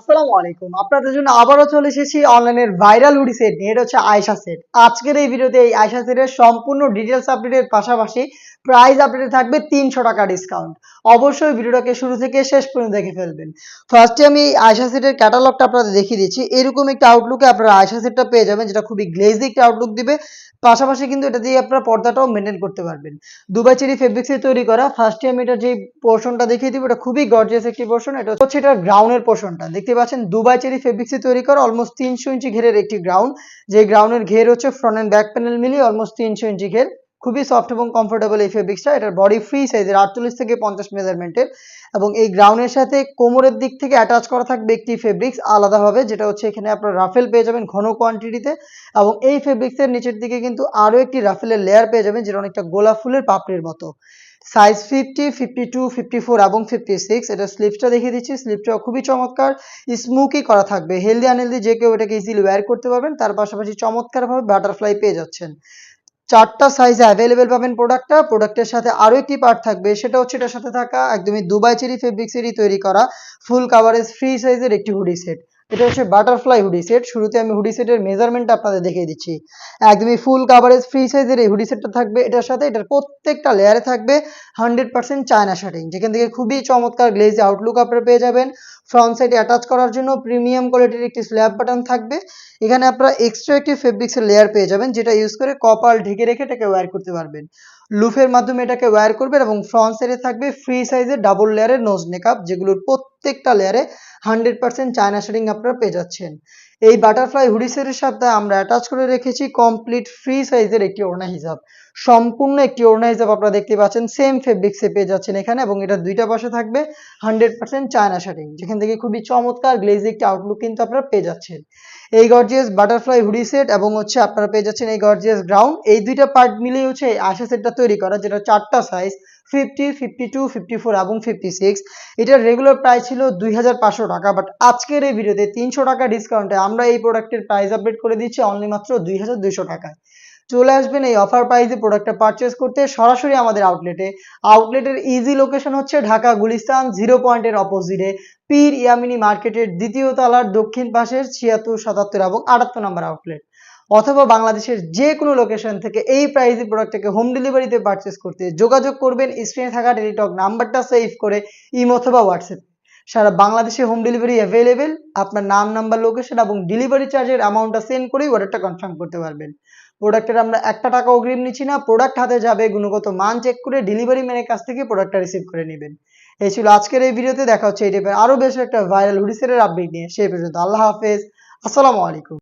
আসসালামু আলাইকুম। আপনাদের জন্য আবারও চলে এসেছি অনলাইনের ভাইরাল হুডি সেট নিয়ে। এটা হচ্ছে আয়েশা সেট। আজকের এই ভিডিওতে এই আয়েশা সেটের সম্পূর্ণ ডিটেইলস আপডেটের পাশাপাশি প্রাইস আপডেটে থাকবে ৩০০ টাকা ডিসকাউন্ট। অবশ্যই ভিডিওটাকে শুরু থেকে শেষ পর্যন্ত দেখে ফেলবেন। ফার্স্টে আমি এই আয়েশা সেটের ক্যাটালগটা আপনাদের দেখিয়ে দিচ্ছি। এরকম একটা আউটলুকে আপনারা আয়েশা সেটটা পেয়ে যাবেন, যেটা খুবই গ্লেজি একটা আউটলুক দিবে। পাশাপাশি কিন্তু এটা দিয়ে আপনারা পর্দাটাও মেইনটেইন করতে পারবেন। দুবাই চেরি ফেব্রিক্সে তৈরি করা। ফার্স্টে আমি এটা যে পোরশনটা দেখিয়ে দিব, এটা খুবই গর্জিয়াস একটি পোরশন। এটা হচ্ছে এটার গ্রাউন্ডের পোরশনটা। দেখতে পাচ্ছেন দুবাই চেরি ফেব্রিক্সে তৈরি করা অলমোস্ট ৩০০ ইঞ্চি ঘেরের একটি গ্রাউন্ড। যে গ্রাউন্ডের ঘের হচ্ছে ফ্রন্ট এন্ড ব্যাক প্যানেল মিলিয়ে অলমোস্ট ৩০০ ইঞ্চি ঘের। খুবই সফট এবং কমফোর্টেবল এই ফেব্রিক্সটা। এটার বডি ফ্রি সাইজের ৪৮ থেকে ৫০ মেজারমেন্টের, এবং এই গ্রাউন্ডের সাথে কোমরের দিক থেকে অ্যাটাচ করা থাকবে একটি ফেব্রিক্স আলাদাভাবে, যেটা হচ্ছে এখানে আপনার রাফেল পেয়ে যাবেন ঘন কোয়ান্টিটিতে। এবং এই ফেব্রিক্সের নিচের দিকে কিন্তু আরো একটি রাফেলের লেয়ার পেয়ে যাবেন, যেটা অনেকটা গোলাপ ফুলের পাপড়ির মতো। সাইজ 50, 52, 54 এবং 56। এটা স্লিপসটা দেখিয়ে দিচ্ছি। স্লিপসটা খুবই চমৎকার, স্মুকি করা থাকবে। হেলদি আনহেলদি যে কেউ এটাকে ইজিলি ওয়্যার করতে পারবেন। তার পাশাপাশি চমৎকারভাবে বাটারফ্লাই পেয়ে যাচ্ছেন। ৪টা সাইজে অ্যাভেলেবেল পাবেন প্রোডাক্টটা। প্রোডাক্টের সাথে আরো একটি পার্ট থাকবে, সেটা হচ্ছে এটার সাথে থাকা একদমই দুবাই চেরি ফেব্রিক্সেরই তৈরি করা ফুল কাভারেজ ফ্রি সাইজের একটি হুডি সেট। এটা হচ্ছে বাটারফ্লাই হুডি সেট। শুরুতে আমি হুডি সেটের মেজারমেন্টটা আপনাদের দেখিয়ে দিচ্ছি। একদমই ফুল কাভারেজ ফ্রি সাইজের এই হুডি সেটটা থাকবে এটার সাথে। এটার প্রত্যেকটা লেয়ারে থাকবে 100% চায়না শার্টিং, যেখান থেকে খুবই চমৎকার গ্লেজি আউটলুক আপনারা পেয়ে যাবেন। ফ্রন্ট সাইডে অ্যাটাচ করার জন্য প্রিমিয়াম কোয়ালিটির একটি স্ল্যাব বাটন থাকবে। এখানে আপনারা এক্সট্রা একটি ফেব্রিক্সের লেয়ার পেয়ে যাবেন, যেটা ইউজ করে কপাল ঢেকে রেখে এটাকে ওয়্যার করতে পারবেন। লুফের মাধ্যমে এটাকে ওয়্যার করবেন, এবং ফ্রন্ট সাইডে থাকবে ফ্রি সাইজের ডাবল লেয়ারের নোজ মেকআপ, যেগুলোর প্রত্যেকটা লেয়ারে 100% চায়না শেডিং আপনারা পেয়ে যাচ্ছেন। এই বাটারফ্লাই হুডি সেটের সাথে আমরা অ্যাটাচ করে রেখেছি কমপ্লিট ফ্রি সাইজের একটি ওড়না হিজাব। সম্পূর্ণ একটি ওড়না হিজাব আপনারা দেখতে পাচ্ছেন সেম ফেব্রিক্সে পেয়ে যাচ্ছেন এখানে, এবং এটা দুইটা পাশে থাকবে 100% চায়না শেডিং, যেখান থেকে খুবই চমৎকার গ্লেজি একটি আউটলুক কিন্তু আপনারা পেয়ে যাচ্ছেন। এই গর্জিয়াস বাটারফ্লাই হুডি সেট এবং হচ্ছে আপনারা পেয়ে যাচ্ছেন এই গর্জিয়াস গ্রাউন্ড, এই দুইটা পার্ট মিলিয়ে হচ্ছে এই আয়েশা সেটটা তৈরি করা, যেটা 4টা সাইজ 50, 52, 54 এবং 56। এটার রেগুলার প্রাইস ছিল ২৫০০ টাকা, বাট আজকের এই ভিডিওতে ৩০০ টাকা ডিসকাউন্টে আমরা এই প্রোডাক্টের প্রাইস আপডেট করে দিচ্ছি অনলি মাত্র ২২০০ টাকায়। চলে আসবেন এই অফার প্রাইসে প্রোডাক্টটা পারচেস করতে সরাসরি আমাদের আউটলেটে। আউটলেটের ইজি লোকেশন হচ্ছে ঢাকা গুলিস্তান 0 পয়েন্টের অপোজিটে পীর ইয়ামিনী মার্কেটের দ্বিতীয় তলার দক্ষিণ পাশের ৭৬, ৭৭ এবং ৭৮ নম্বর আউটলেট, অথবা বাংলাদেশের যে কোনো লোকেশন থেকে এই প্রাইসে প্রোডাক্টটাকে হোম ডেলিভারিতে পারচেস করতে যোগাযোগ করবেন স্ক্রিনে থাকা টেলিটক নাম্বারটা সেভ করে ইমো অথবা হোয়াটসঅ্যাপ। সারা বাংলাদেশে হোম ডেলিভারি অ্যাভেলেবেল। আপনার নাম, নাম্বার, লোকেশন এবং ডেলিভারি চার্জের অ্যামাউন্টটা সেন্ড করেই অর্ডারটা কনফার্ম করতে পারবেন। প্রোডাক্টের আমরা একটা টাকা অগ্রিম নিচ্ছি না। প্রোডাক্ট হাতে যাবে, গুণগত মান চেক করে ডেলিভারি ম্যানের কাছ থেকে প্রোডাক্টটা রিসিভ করে নেবেন। এই ছিল আজকের এই ভিডিওতে। দেখা হচ্ছে এই টাইপের আরো বেশ একটা ভাইরাল হুডি সেটের আপডেট নিয়ে। সেই পর্যন্ত আল্লাহ হাফেজ, আসসালামু আলাইকুম।